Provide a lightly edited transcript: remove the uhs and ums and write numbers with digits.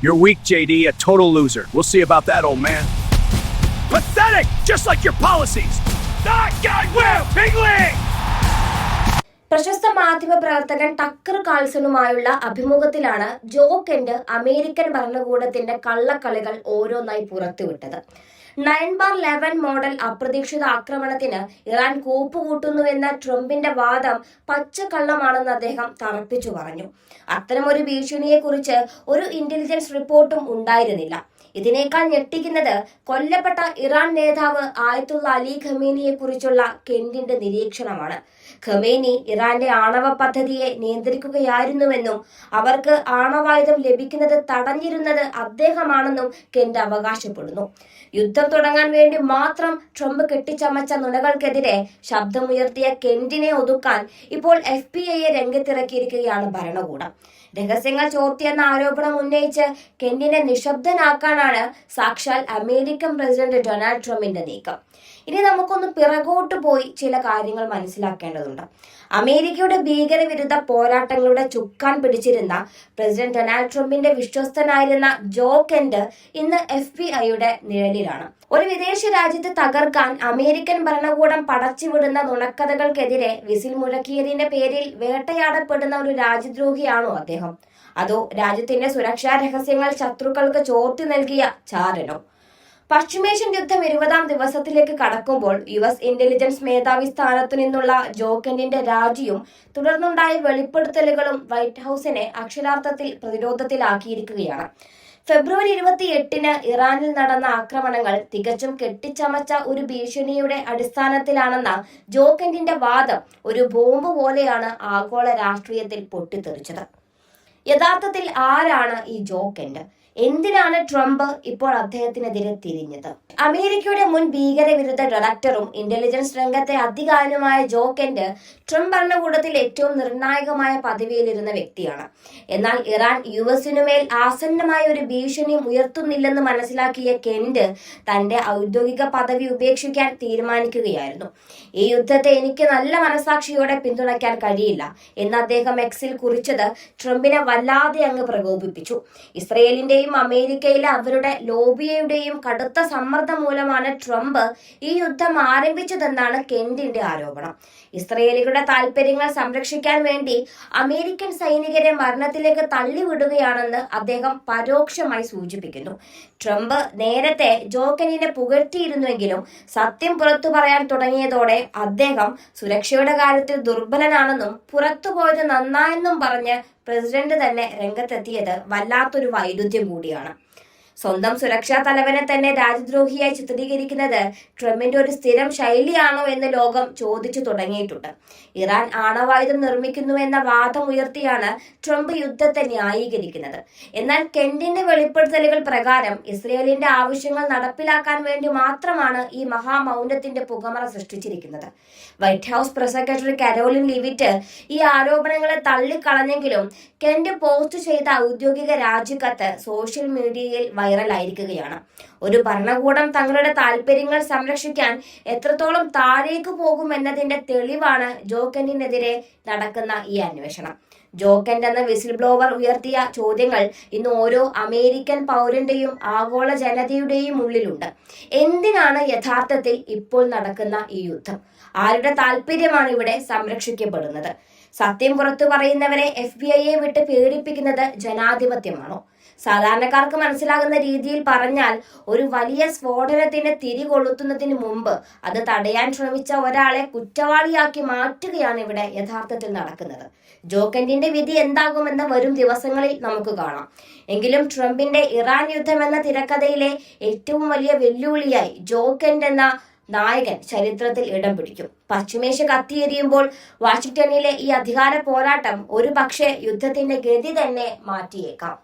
You're weak, JD, a total loser. We'll see about that, old man. Pathetic! Just like your policies! Not God will! Pingling! പ്രശസ്ത മാധ്യമ പ്രവർത്തകൻ decker കാൾസണുമായുള്ള അഭിമുഖത്തിലാണ് ജോ Kent American ഭരണകൂടത്തിന്റെ കള്ളക്കളികൾ ഓരോന്നായി പുറത്തുവിട്ടത്. 9/11 model അപ്രതീക്ഷിത ആക്രമണത്തിന് ഇറാൻ കൂപ്പുകൂട്ടുന്നുവെന്ന ട്രംപിന്റെ വാദം പച്ചക്കള്ളമാണെന്ന് അദ്ദേഹം തറപ്പിച്ചു പറഞ്ഞു. അത്തരമൊരു ഭീഷണിയെക്കുറിച്ച് ഒരു ഇന്റലിജൻസ് റിപ്പോർട്ടും ഉണ്ടായിരുന്നില്ല. ഇതിനേക്കാൾ ഞെട്ടിക്കുന്നത് കൊല്ലപ്പെട്ട ഇറാൻ നേതാവ് ആയത്തുള്ള അലി ഖമേനിയെ കുറിച്ചുള്ള കെന്റിന്റെ നിരീക്ഷണമാണ്. ഖമേനി ഇറാന്റെ ആണവ പദ്ധതിയെ നിയന്ത്രിക്കുകയായിരുന്നുവെന്നും അവർക്ക് ആണവായുധം ലഭിക്കുന്നത് തടഞ്ഞിരുന്നത് അദ്ദേഹമാണെന്നും കെന്റ് അവകാശപ്പെടുന്നു. യുദ്ധം തുടങ്ങാൻ വേണ്ടി മാത്രം ട്രംപ് കെട്ടിച്ചമച്ച നുണകൾക്കെതിരെ ശബ്ദമുയർത്തിയ കെന്റിനെ ഒതുക്കാൻ ഇപ്പോൾ FBI രംഗത്തിറക്കിയിരിക്കുകയാണ് ഭരണകൂടം. രഹസ്യങ്ങൾ ചോർത്തിയെന്ന ആരോപണം ഉന്നയിച്ച് കെന്റിനെ നിശബ്ദനാക്കാനാണ് സാക്ഷാൽ അമേരിക്കൻ പ്രസിഡന്റ് ഡൊണാൾഡ് ട്രംപിന്റെ നീക്കം. ഇനി നമുക്കൊന്ന് പിറകോട്ട് പോയി ചില കാര്യങ്ങൾ മനസ്സിലാക്കേണ്ടതുണ്ട്. അമേരിക്കയുടെ ഭീകരവിരുദ്ധ പോരാട്ടങ്ങളുടെ ചുക്കാൻ പിടിച്ചിരുന്ന പ്രസിഡന്റ് ഡൊണാൾഡ് ട്രംപിന്റെ വിശ്വസ്തനായിരുന്ന ജോ കെന്റ് ഇന്ന് FBI നിഴലിലാണ്. ഒരു വിദേശ രാജ്യത്തെ തകർക്കാൻ അമേരിക്കൻ ഭരണകൂടം പടച്ചുവിടുന്ന നുണക്കഥകൾക്കെതിരെ വിസിൽ മുഴക്കിയതിന്റെ പേരിൽ വേട്ടയാടപ്പെടുന്ന ഒരു രാജ്യദ്രോഹിയാണോ അദ്ദേഹം? അതോ രാജ്യത്തിന്റെ സുരക്ഷാ രഹസ്യങ്ങൾ ശത്രുക്കൾക്ക് ചോർത്തി നൽകിയ ചാരനോ? പശ്ചിമേഷ്യൻ യുദ്ധം 20ാം ദിവസത്തിലേക്ക് കടക്കുമ്പോൾ US ഇന്റലിജൻസ് മേധാവി സ്ഥാനത്തു നിന്നുള്ള ജോ കെന്റിന്റെ രാജിയും തുടർന്നുണ്ടായ വെളിപ്പെടുത്തലുകളും വൈറ്റ് ഹൌസിനെ അക്ഷരാർത്ഥത്തിൽ പ്രതിരോധത്തിലാക്കിയിരിക്കുകയാണ്. ഫെബ്രുവരി 28-ന് ഇറാനിൽ നടന്ന ആക്രമണങ്ങൾ തികച്ചും കെട്ടിച്ചമച്ച ഒരു ഭീഷണിയുടെ അടിസ്ഥാനത്തിലാണെന്ന ജോ കെന്റിന്റെ വാദം ഒരു ബോംബ് പോലെയാണ് ആഗോള രാഷ്ട്രീയത്തിൽ പൊട്ടിത്തെറിച്ചത്. യഥാർത്ഥത്തിൽ ആരാണ് ഈ ജോ കെന്റ്? എന്തിനാണ് ട്രംപ് ഇപ്പോൾ അദ്ദേഹത്തിനെതിരെ തിരിഞ്ഞത്? അമേരിക്കയുടെ മുൻ ഭീകരവിരുദ്ധ ഡയറക്ടറും ഇന്റലിജൻസ് രംഗത്തെ അധികാരനുമായ ജോ കെന്റ് ട്രംപ് ഭരണകൂടത്തിൽ ഏറ്റവും നിർണായകമായ പദവിയിലിരുന്ന വ്യക്തിയാണ്. എന്നാൽ ഇറാൻ US-നുമേൽ ആസന്നമായ ഒരു ഭീഷണിയും ഉയർത്തുന്നില്ലെന്ന് മനസ്സിലാക്കിയ കെന്റ് തന്റെ ഔദ്യോഗിക പദവി ഉപേക്ഷിക്കാൻ തീരുമാനിക്കുകയായിരുന്നു. ഈ യുദ്ധത്തെ എനിക്ക് നല്ല മനസാക്ഷിയോടെ പിന്തുണയ്ക്കാൻ കഴിയില്ല എന്ന് അദ്ദേഹം Xൽ കുറിച്ചത് ട്രംപിനെ വല്ലാതെ അങ്ങ് പ്രകോപിപ്പിച്ചു. ഇസ്രയേലിന്റെ അമേരിക്കയിലെ അവരുടെ ലോബിയുടെയും കടുത്ത സമ്മർദ്ദം മൂലമാണ് ട്രംപ് ഈ യുദ്ധം ആരംഭിച്ചതെന്നാണ് കെന്റിന്റെ ആരോപണം. ഇസ്രയേലികളുടെ താൽപര്യങ്ങൾ സംരക്ഷിക്കാൻ വേണ്ടി അമേരിക്കൻ സൈനികരെ മരണത്തിലേക്ക് തള്ളിവിടുകയാണെന്ന് അദ്ദേഹം പരോക്ഷമായി സൂചിപ്പിക്കുന്നു. ട്രംപ് നേരത്തെ ജോ കെന്റിനെ പുകഴ്ത്തിയിരുന്നുവെങ്കിലും സത്യം പുറത്തു പറയാൻ തുടങ്ങിയതോടെ അദ്ദേഹം സുരക്ഷയുടെ കാര്യത്തിൽ ദുർബലനാണെന്നും പുറത്തുപോയത് നന്നായെന്നും പറഞ്ഞ് പ്രസിഡന്റ് തന്നെ രംഗത്തെത്തിയത് വല്ലാത്തൊരു വൈരുദ്ധ്യം കൂടിയാണ്. സ്വന്തം സുരക്ഷാ തലവനെ തന്നെ രാജ്യദ്രോഹിയായി ചിത്രീകരിക്കുന്നത് ട്രംപിന്റെ ഒരു സ്ഥിരം ശൈലിയാണോ എന്ന് ലോകം ചോദിച്ചു തുടങ്ങിയിട്ടുണ്ട്. ഇറാൻ ആണവായുധം നിർമ്മിക്കുന്നുവെന്ന വാദം ഉയർത്തിയാണ് ട്രംപ് യുദ്ധത്തെ ന്യായീകരിക്കുന്നത്. എന്നാൽ കെന്റിന്റെ വെളിപ്പെടുത്തലുകൾ പ്രകാരം ഇസ്രയേലിന്റെ ആവശ്യങ്ങൾ നടപ്പിലാക്കാൻ വേണ്ടി മാത്രമാണ് ഈ മഹാമൗനത്തിന്റെ പുകമറ സൃഷ്ടിച്ചിരിക്കുന്നത്. White House press secretary Karoline Leavitt ഈ ആരോപണങ്ങളെ തള്ളിക്കളഞ്ഞെങ്കിലും കെന്റ് പോസ്റ്റ് ചെയ്ത ഔദ്യോഗിക രാജിക്കത്ത് സോഷ്യൽ മീഡിയയിൽ വൈറലായിരിക്കുകയാണ്. ഒരു ഭരണകൂടം തങ്ങളുടെ താൽപര്യങ്ങൾ സംരക്ഷിക്കാൻ എത്രത്തോളം താഴേക്ക് പോകുമെന്നതിന്റെ തെളിവാണ് ജോ കെന്റിനെതിരെ നടക്കുന്ന ഈ അന്വേഷണം. ജോ കെന്റ് എന്ന വിസിൽ ബ്ലോവർ ഉയർത്തിയ ചോദ്യങ്ങൾ ഇന്ന് ഓരോ അമേരിക്കൻ പൗരന്റെയും ആഗോള ജനതയുടെയും ഉള്ളിലുണ്ട്. എന്തിനാണ് യഥാർത്ഥത്തിൽ ഇപ്പോൾ നടക്കുന്ന ഈ യുദ്ധം? ആരുടെ താല്പര്യമാണ് ഇവിടെ സംരക്ഷിക്കപ്പെടുന്നത്? സത്യം പുറത്തു പറയുന്നവരെ FBI വിട്ട് പീഡിപ്പിക്കുന്നത് ജനാധിപത്യമാണോ? സാധാരണക്കാർക്ക് മനസ്സിലാകുന്ന രീതിയിൽ പറഞ്ഞാൽ ഒരു വലിയ സ്ഫോടനത്തിന് തിരികൊളുത്തുന്നതിന് മുമ്പ് അത് തടയാൻ ശ്രമിച്ച ഒരാളെ കുറ്റവാളിയാക്കി മാറ്റുകയാണ് ഇവിടെ യഥാർത്ഥത്തിൽ നടക്കുന്നത്. ജോ കെന്റിന്റെ വിധി എന്താകുമെന്ന് വരും ദിവസങ്ങളിൽ നമുക്ക് കാണാം. എങ്കിലും ട്രംപിന്റെ ഇറാൻ യുദ്ധം എന്ന തിരക്കഥയിലെ ഏറ്റവും വലിയ വെല്ലുവിളിയായി ജോ കെന്റ് എന്ന നായകൻ ചരിത്രത്തിൽ ഇടം പിടിക്കും. പശ്ചിമേഷ്യ കത്തിയെരിയുമ്പോൾ വാഷിംഗ്ടണിലെ ഈ അധികാര പോരാട്ടം ഒരു പക്ഷേ യുദ്ധത്തിന്റെ ഗതി തന്നെ മാറ്റിയേക്കാം.